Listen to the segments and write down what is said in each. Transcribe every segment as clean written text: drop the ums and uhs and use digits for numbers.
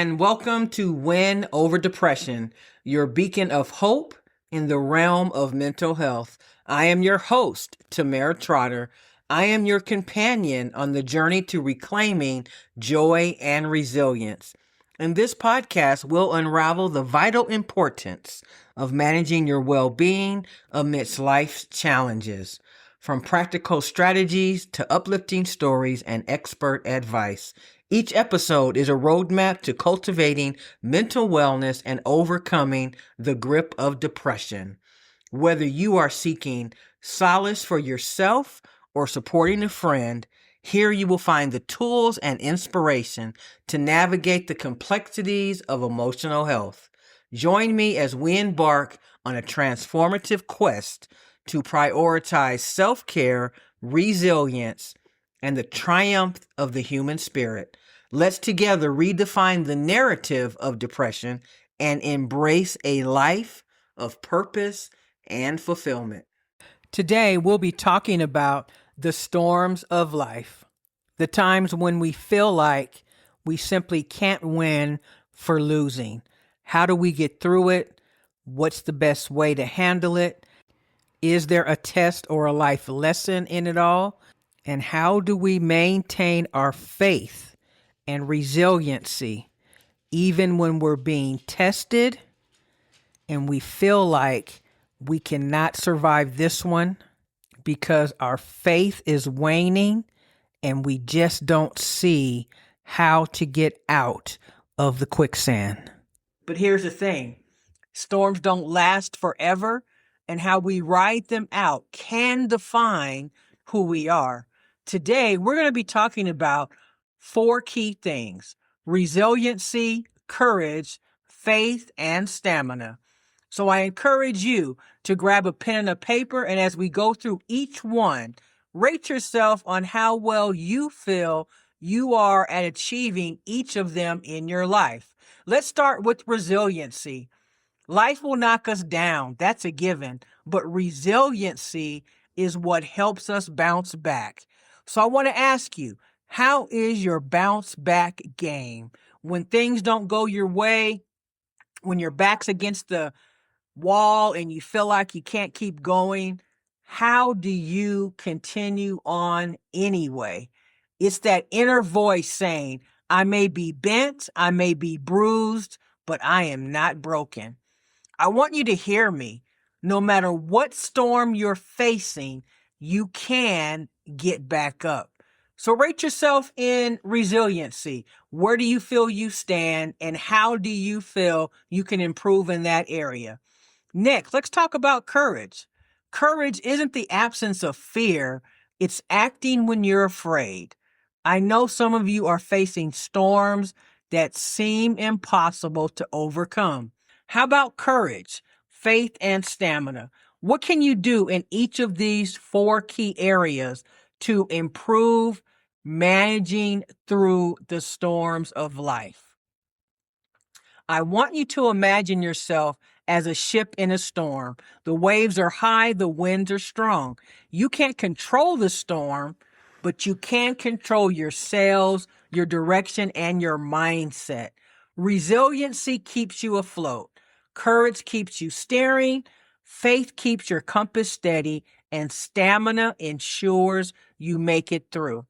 and welcome to Win Over Depression, your beacon of hope in the realm of mental health. I am your host, Tamara Trotter. I am your companion on the journey to reclaiming joy and resilience. In this podcast, we'll unravel the vital importance of managing your well-being amidst life's challenges. From practical strategies to uplifting stories and expert advice, each episode is a roadmap to cultivating mental wellness and overcoming the grip of depression. Whether you are seeking solace for yourself or supporting a friend, here you will find the tools and inspiration to navigate the complexities of emotional health. Join me as we embark on a transformative quest to prioritize self-care, resilience, and the triumph of the human spirit. Let's together redefine the narrative of depression and embrace a life of purpose and fulfillment. Today, we'll be talking about the storms of life, the times when we feel like we simply can't win for losing. How do we get through it? What's the best way to handle it? Is there a test or a life lesson in it all? And how do we maintain our faith and resiliency even when we're being tested and we feel like we cannot survive this one because our faith is waning and we just don't see how to get out of the quicksand? But here's the thing. Storms don't last forever, and how we ride them out can define who we are. Today, we're going to be talking about 4 key things: resiliency, courage, faith, and stamina. So I encourage you to grab a pen and a paper, and as we go through each one, rate yourself on how well you feel you are at achieving each of them in your life. Let's start with resiliency. Life will knock us down, that's a given, but resiliency is what helps us bounce back. So I want to ask you, how is your bounce back game? When things don't go your way, when your back's against the wall and you feel like you can't keep going, how do you continue on anyway? It's that inner voice saying, I may be bent, I may be bruised, but I am not broken. I want you to hear me. No matter what storm you're facing, you can get back up. So rate yourself in resiliency. Where do you feel you stand, and how do you feel you can improve in that area? Next, let's talk about courage. Courage isn't the absence of fear. It's acting when you're afraid. I know some of you are facing storms that seem impossible to overcome. How about courage, faith, and stamina? What can you do in each of these 4 key areas to improve managing through the storms of life? I want you to imagine yourself as a ship in a storm. The waves are high, the winds are strong. You can't control the storm, but you can control your sails, your direction, and your mindset. Resiliency keeps you afloat. Courage keeps you steering. Faith keeps your compass steady, and stamina ensures you make it through.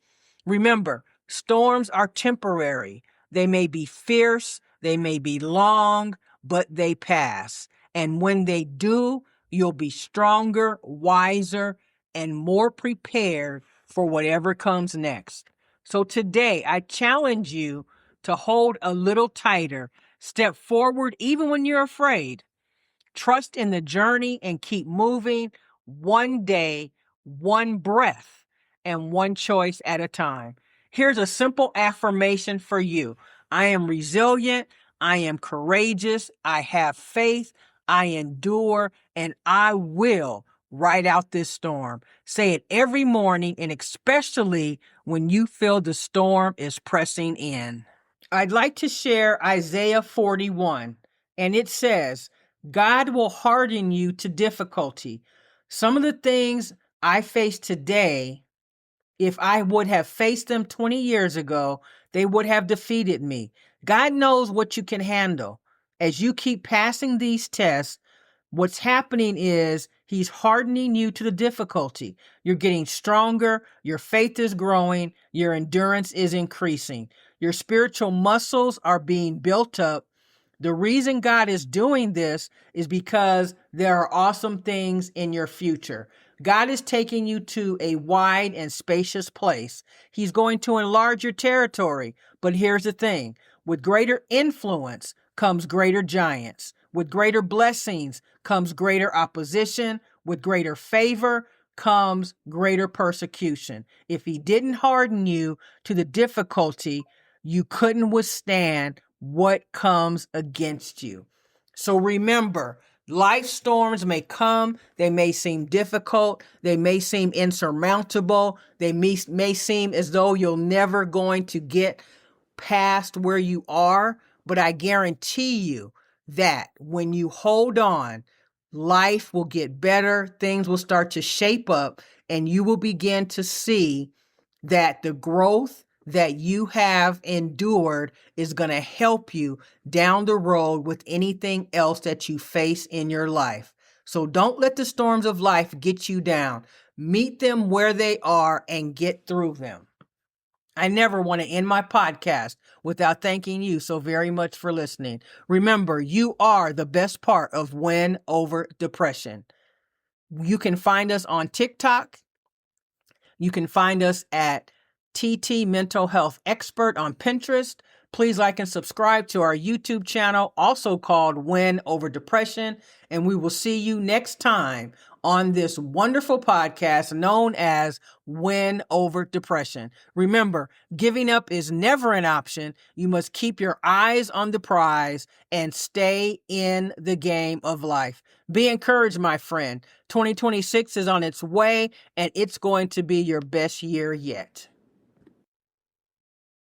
Remember, storms are temporary. They may be fierce, they may be long, but they pass. And when they do, you'll be stronger, wiser, and more prepared for whatever comes next. So today, I challenge you to hold a little tighter. Step forward even when you're afraid. Trust in the journey and keep moving, one day, one breath, and one choice at a time. Here's a simple affirmation for you. I am resilient. I am courageous. I have faith. I endure, and I will ride out this storm. Say it every morning, and especially when you feel the storm is pressing in. I'd like to share Isaiah 41, and it says, God will harden you to difficulty. Some of the things I face today, if I would have faced them 20 years ago, they would have defeated me. God knows what you can handle. As you keep passing these tests, what's happening is he's hardening you to the difficulty. You're getting stronger. Your faith is growing. Your endurance is increasing. Your spiritual muscles are being built up. The reason God is doing this is because there are awesome things in your future. God is taking you to a wide and spacious place. He's going to enlarge your territory. But here's the thing. With greater influence comes greater giants. With greater blessings comes greater opposition. With greater favor comes greater persecution. If he didn't harden you to the difficulty, you couldn't withstand what comes against you. So remember, life storms may come, they may seem difficult, they may seem insurmountable, they may seem as though you're never going to get past where you are, but I guarantee you that when you hold on, life will get better, things will start to shape up, and you will begin to see that the growth that you have endured is going to help you down the road with anything else that you face in your life. So don't let the storms of life get you down. Meet them where they are and get through them. I never want to end my podcast without thanking you so very much for listening. Remember, you are the best part of Win Over Depression. You can find us on TikTok. You can find us at TT Mental Health Expert on Pinterest. Please like and subscribe to our YouTube channel, also called Win Over Depression. And we will see you next time on this wonderful podcast known as Win Over Depression. Remember, giving up is never an option. You must keep your eyes on the prize and stay in the game of life. Be encouraged, my friend. 2026 is on its way, and it's going to be your best year yet.